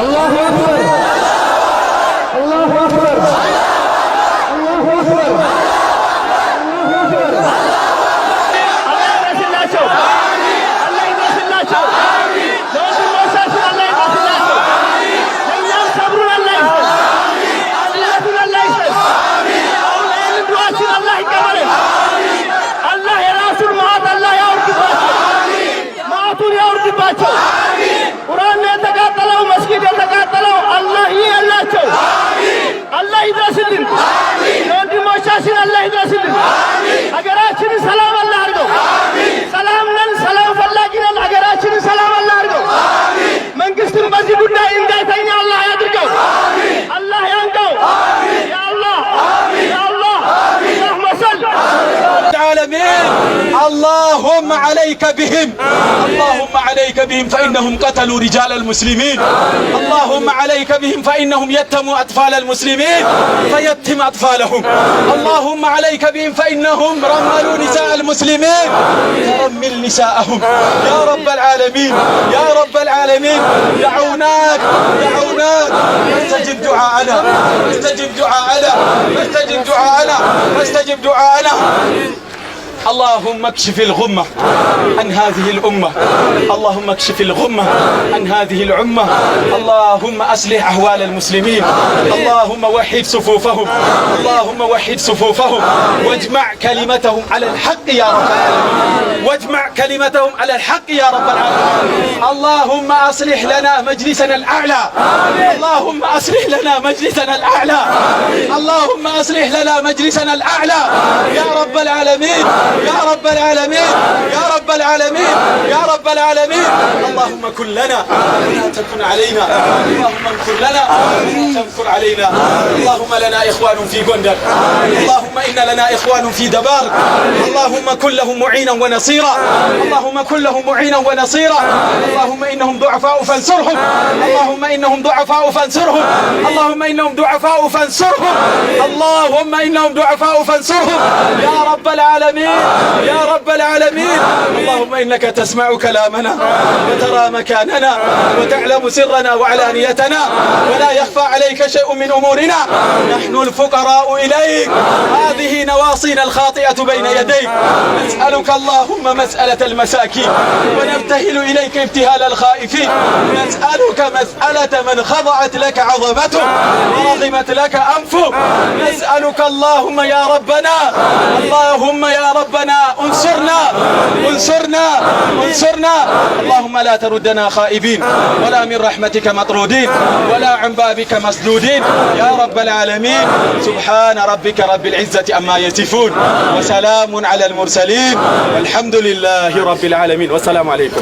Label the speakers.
Speaker 1: الله أكبر الله أكبر الله أكبر الله أكبر.
Speaker 2: ቁርአን የተቃጠለው መስጊድ የተቃጠለው አላህ ይላቸው። አላህ ይድረስልን። ለወንድሞቻችን አላህ ይድረስልን። ሀገራችንን ሰላም አላህ አድርገው። ሰላም ነን፣ ሰላም ፈላጊ ነን። ሀገራችንን ሰላም አላህ አድርገው። መንግስትን በዚህ ጉዳይ እንዳይተኛ አላህ ያድርገው። አላህ ያንቀው። ያ አላህ ያ አላህ اللهم صل
Speaker 3: العالمين. اللهم عليك بهم، اللهم عليك بهم فإنهم قتلوا رجال المسلمين. اللهم عليك بهم فإنهم يتموا أطفال المسلمين فيتم أطفالهم. اللهم عليك بهم فإنهم رملوا نساء المسلمين فرمل نساءهم. يا رب العالمين يا رب العالمين، دعوناك دعوناك فاستجب دعاءنا فاستجب دعاءنا فاستجب دعاءنا فاستجب دعاءنا. اللهم اكشف الغمة عن هذه الأمة، اللهم اكشف الغمة عن هذه الأمة. اللهم أصلح أحوال المسلمين، اللهم وحد صفوفهم، اللهم وحد صفوفهم واجمع كلمتهم على الحق يا رب العالمين، واجمع كلمتهم على الحق يا رب العالمين. اللهم أصلح لنا مجلسنا الأعلى، اللهم أصلح لنا مجلسنا الأعلى، اللهم أصلح لنا مجلسنا الأعلى يا رب العالمين يا رب العالمين يا رب العالمين يا رب العالمين. اللهم كن لنا ولا تكن علينا، اللهم كن لنا ولا تنكر علينا. اللهم لنا إخوان في غندر، اللهم إن لنا إخوان في دبار، اللهم كن لهم معينا ونصيرا، اللهم كن لهم معينا ونصيرا. اللهم إنهم ضعفاء فانصرهم، اللهم إنهم ضعفاء فانصرهم، اللهم إنهم ضعفاء فانصرهم، اللهم إنهم ضعفاء فانصرهم يا رب العالمين يا رب العالمين. اللهم إنك تسمع كلامنا وترى مكاننا وتعلم سرنا وعلانيتنا ولا يخفى عليك شيء من أمورنا. نحن الفقراء إليك، هذه نواصينا الخاطئة بين يديك. نسألك اللهم مسألة المساكين ونبتهل إليك ابتهال الخائفين. نسألك مسألة من خضعت لك عظمته ورغمت لك أنفه. نسألك اللهم يا ربنا اللهم يا ربنا انصرنا انصرنا انصرنا. اللهم لا تردنا خائبين ولا من رحمتك مطرودين ولا عن بابك مسدودين يا رب العالمين. سبحان ربك رب العزة عما يصفون وسلام على المرسلين والحمد لله رب العالمين والسلام عليكم.